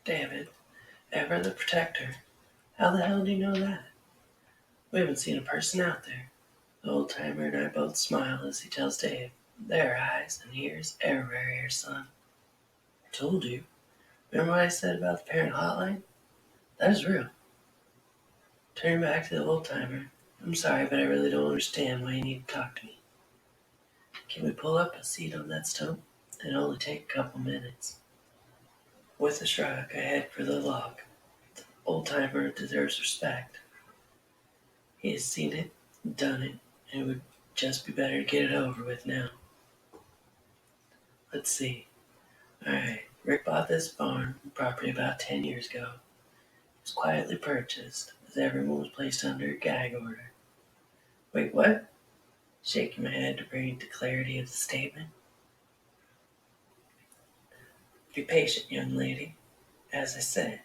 David, ever the protector. How the hell do you know that? We haven't seen a person out there. The old timer and I both smile as he tells Dave, there are eyes and ears everywhere here, son. I told you. Remember what I said about the parent hotline? That is real. Turning back to the old timer. I'm sorry, but I really don't understand why you need to talk to me. Can we pull up a seat on that stump? It'll only take a couple minutes. With a shrug, I head for the log. The old timer deserves respect. He has seen it, done it, and it would just be better to get it over with now. Let's see. Alright, Rick bought this farm property about 10 years ago. It was quietly purchased, as everyone was placed under a gag order. Wait, what? Shaking my head to bring the clarity of the statement. Be patient, young lady. As I said,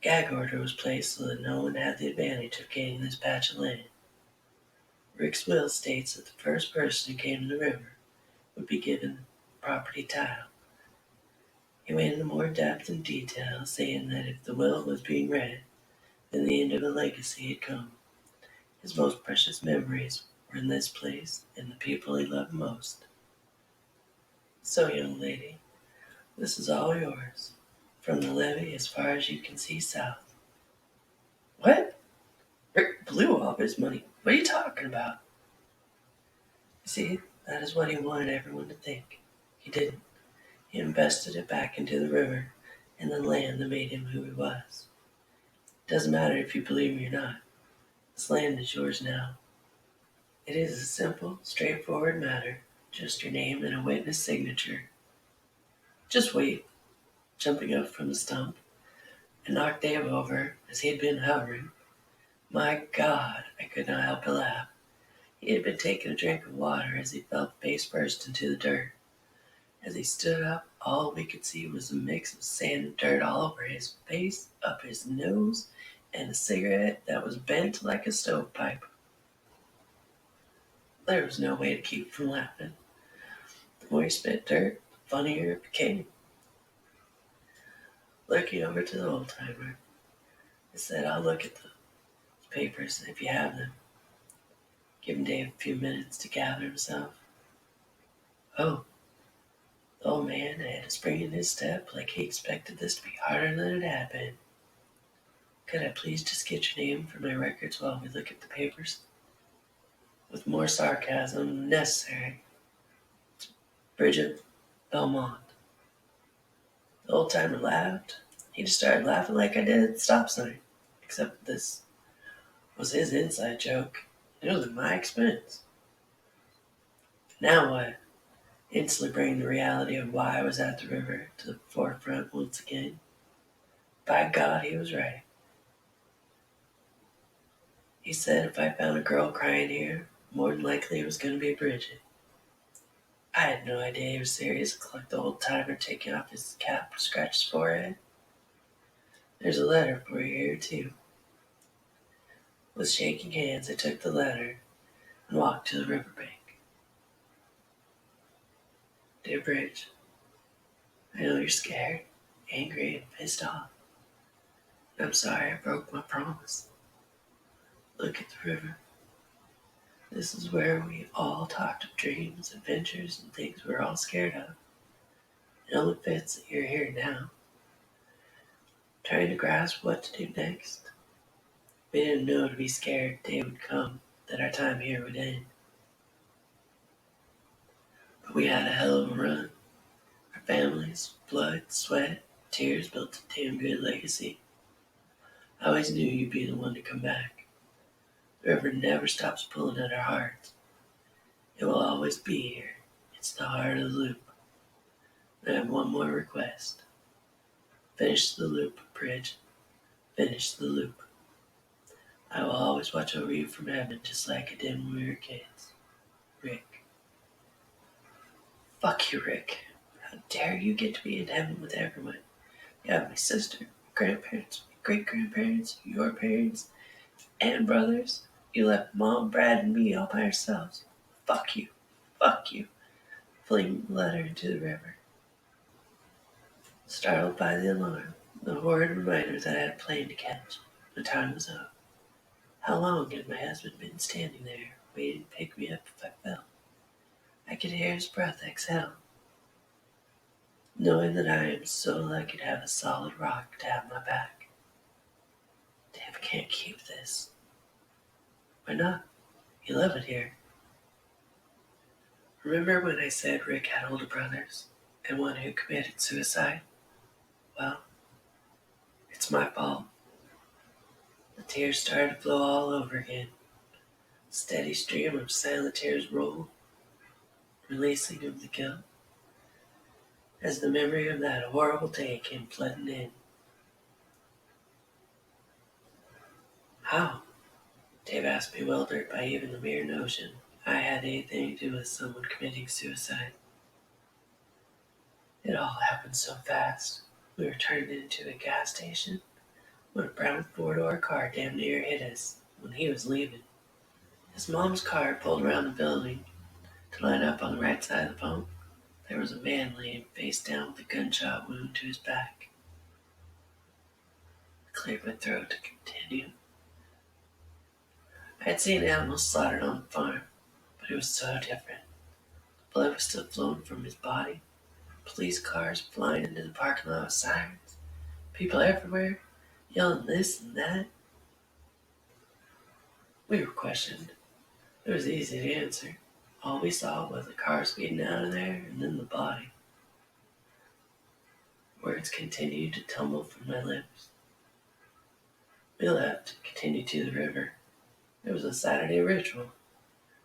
gag order was placed so that no one had the advantage of gaining this patch of land. Rick's will states that the first person who came to the river would be given property title. He went into more depth and detail, saying that if the will was being read, then the end of the legacy had come. His most precious memories were in this place and the people he loved most. So, young lady, this is all yours, from the levee as far as you can see south. What? Rick blew all of his money. What are you talking about? You see, that is what he wanted everyone to think. He didn't. He invested it back into the river and the land that made him who he was. It doesn't matter if you believe me or not. This land is yours now. It is a simple, straightforward matter. Just your name and a witness signature. Just wait. Jumping up from the stump, I knocked Dave over as he had been hovering. My God, I could not help but laugh. He had been taking a drink of water as he felt face first into the dirt. As he stood up, all we could see was a mix of sand and dirt all over his face, up his nose, and a cigarette that was bent like a stovepipe. There was no way to keep from laughing. The more he spit dirt, the funnier it became. Looking over to the old timer, I said, I'll look at the papers if you have them. Giving Dave a few minutes to gather himself. Oh, the old man had a spring in his step like he expected this to be harder than it had been. Could I please just get your name for my records while we look at the papers? With more sarcasm than necessary. Bridget Belmont. The old timer laughed. He just started laughing like I did at the stop sign. Except this was his inside joke. It was at my expense. Now what? Instantly bringing the reality of why I was at the river to the forefront once again. By God, he was right. He said if I found a girl crying here, more than likely it was going to be Bridget. I had no idea he was serious, like the old timer taking off his cap to scratch his forehead. There's a letter for you here, too. With shaking hands, I took the letter and walked to the riverbank. Dear Bridge, I know you're scared, angry, and pissed off. I'm sorry I broke my promise. Look at the river. This is where we all talked of dreams, adventures, and things we're all scared of. It only fits that you're here now, trying to grasp what to do next. We didn't know to be scared the day would come, that our time here would end. But we had a hell of a run. Our families, blood, sweat, tears built a damn good legacy. I always knew you'd be the one to come back. The river never stops pulling at our hearts. It will always be here. It's the heart of the loop. And I have one more request. Finish the loop, Bridge. Finish the loop. I will always watch over you from heaven just like I did when we were kids. Rick. Fuck you, Rick. How dare you get to be in heaven with everyone? You have my sister, my grandparents, my great-grandparents, your parents, and brothers. You left Mom, Brad, and me all by ourselves. Fuck you. Fuck you. Flinging the letter into the river. Startled by the alarm, The horrid reminder that I had a plane to catch. The time was up. How long had my husband been standing there, waiting to pick me up if I fell? I could hear his breath exhale, knowing that I am so lucky to have a solid rock to have my back. Damn, I can't keep this. Why not? You love it here. Remember when I said Rick had older brothers, and one who committed suicide? Well, it's my fault. The tears started to flow all over again. A steady stream of silent tears rolled, releasing of the guilt, as the memory of that horrible day came flooding in. How? Dave asked, bewildered by even the mere notion I had anything to do with someone committing suicide. It all happened so fast. We were turned into a gas station when a brown four-door car damn near hit us when he was leaving. His mom's car pulled around the building to line up on the right side of the pump. There was a man laying face down with a gunshot wound to his back. I cleared my throat to continue. I had seen animals slaughtered on the farm, but it was so different. Blood was still flowing from his body. Police cars flying into the parking lot with sirens. People everywhere, yelling this and that. We were questioned. It was easy to answer. All we saw was the car speeding out of there and then the body. Words continued to tumble from my lips. We left and continued to the river. It was a Saturday ritual.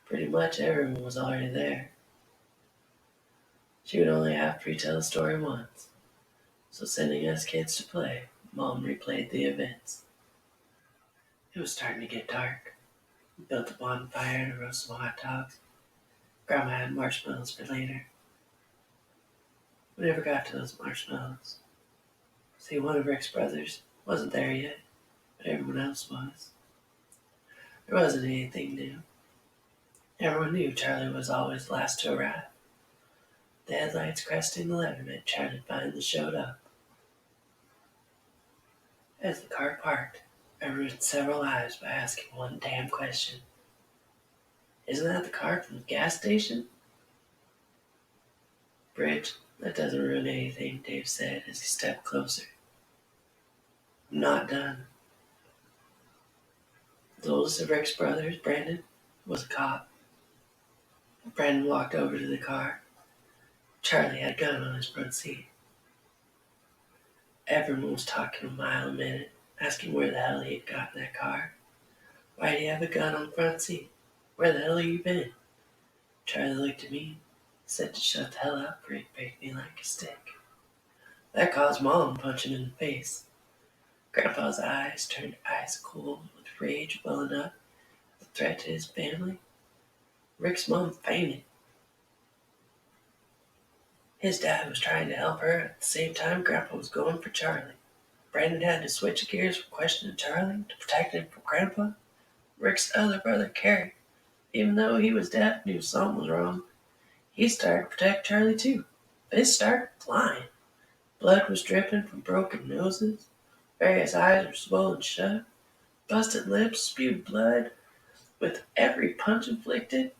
Pretty much everyone was already there. She would only have to retell the story once, so sending us kids to play, Mom replayed the events. It was starting to get dark. We built a bonfire to roast some hot dogs. Grandma had marshmallows for later. We never got to those marshmallows. See, one of Rick's brothers wasn't there yet, but everyone else was. There wasn't anything new. Everyone knew Charlie was always last to arrive. The headlights cresting the letterman Charlie finally showed up. As the car parked, I ruined several lives by asking one damn question. Isn't that the car from the gas station? Bridge, that doesn't ruin anything, Dave said as he stepped closer. I'm not done. The oldest of Rick's brothers, Brandon, was a cop. Brandon walked over to the car. Charlie had a gun on his front seat. Everyone was talking a mile a minute, asking where the hell he had gotten that car. Why'd he have a gun on the front seat? Where the hell have you been? Charlie looked at me, said to shut the hell up, or he'd break me like a stick. That caused Mom to punch him in the face. Grandpa's eyes turned ice cold with rage welling up at the threat to his family. Rick's mom fainted. His dad was trying to help her at the same time Grandpa was going for Charlie. Brandon had to switch gears from questioning Charlie to protecting him from Grandpa. Rick's other brother, Kerry, even though he was deaf, knew something was wrong. He started to protect Charlie too. Fists started flying. Blood was dripping from broken noses. Various eyes were swollen shut. Busted lips spewed blood with every punch inflicted.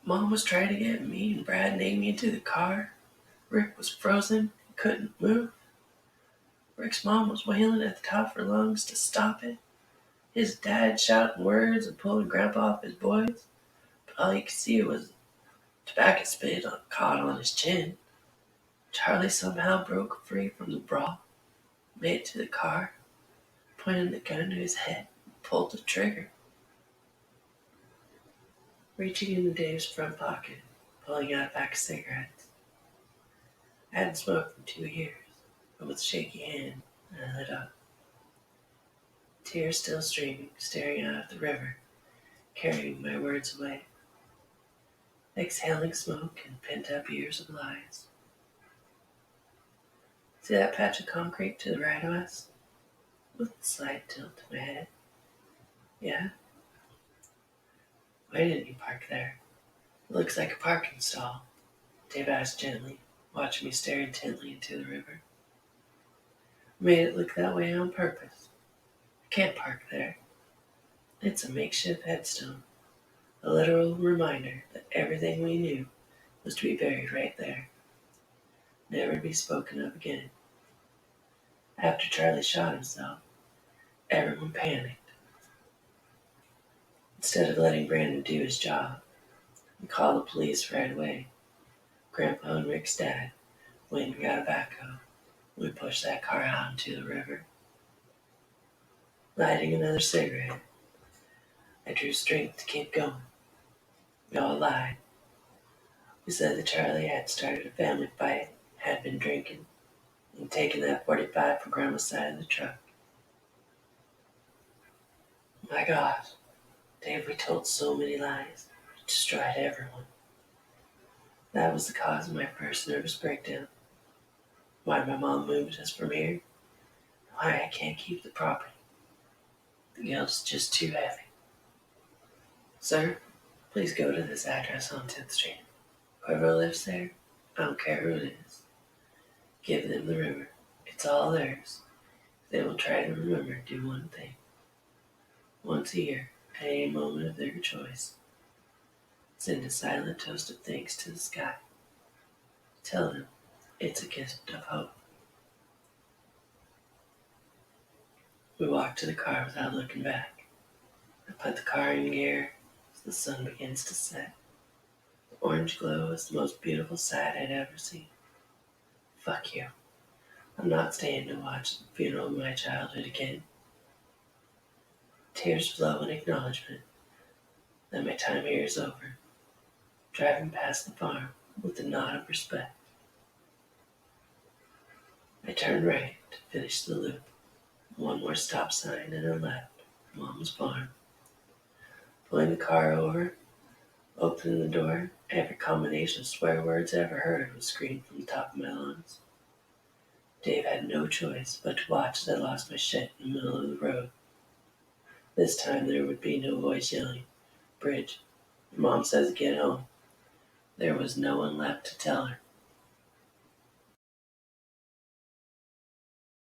Mom was trying to get me and Brad and Amy into the car. Rick was frozen and couldn't move. Rick's mom was wailing at the top of her lungs to stop it. His dad shouting words and pulling Grandpa off his boys. But all you could see was tobacco spit caught on his chin. Charlie somehow broke free from the brawl, made it to the car, pointed the gun to his head, and pulled the trigger. Reaching into Dave's front pocket, pulling out a pack of cigarettes. I hadn't smoked in 2 years, but with a shaky hand, I lit up. Tears still streaming, staring out at the river, carrying my words away. Exhaling smoke and pent-up years of lies. See that patch of concrete to the right of us? With a slight tilt to my head. Yeah? Why didn't you park there? It looks like a parking stall, Dave asked gently, watching me stare intently into the river. Made it look that way on purpose. I can't park there. It's a makeshift headstone, a literal reminder that everything we knew was to be buried right there, never to be spoken of again. After Charlie shot himself, everyone panicked. Instead of letting Brandon do his job and call the police right away, Grandpa and Rick's dad went and got a backhoe. We pushed that car out into the river. Lighting another cigarette, I drew strength to keep going. We all lied. We said that Charlie had started a family fight, had been drinking, and taken that 45 from Grandma's side of the truck. My God, Dave, we told so many lies. It destroyed everyone. That was the cause of my first nervous breakdown. Why my mom moved us from here. Why I can't keep the property. The guilt's just too heavy. Sir, please go to this address on 10th Street. Whoever lives there, I don't care who it is. Give them the river. It's all theirs. They will try to remember to do one thing. Once a year, at any moment of their choice. Send a silent toast of thanks to the sky. Tell them it's a gift of hope. We walked to the car without looking back. I put the car in gear as the sun begins to set. The orange glow is the most beautiful sight I'd ever seen. Fuck you. I'm not staying to watch the funeral of my childhood again. Tears flow in acknowledgement that my time here is over. Driving past the farm with a nod of respect. I turned right to finish the loop. One more stop sign and a left. Mom's farm. Pulling the car over, opening the door, every combination of swear words I ever heard was screamed from the top of my lungs. Dave had no choice but to watch as I lost my shit in the middle of the road. This time there would be no voice yelling, "Bridge, your mom says to get home." There was no one left to tell her.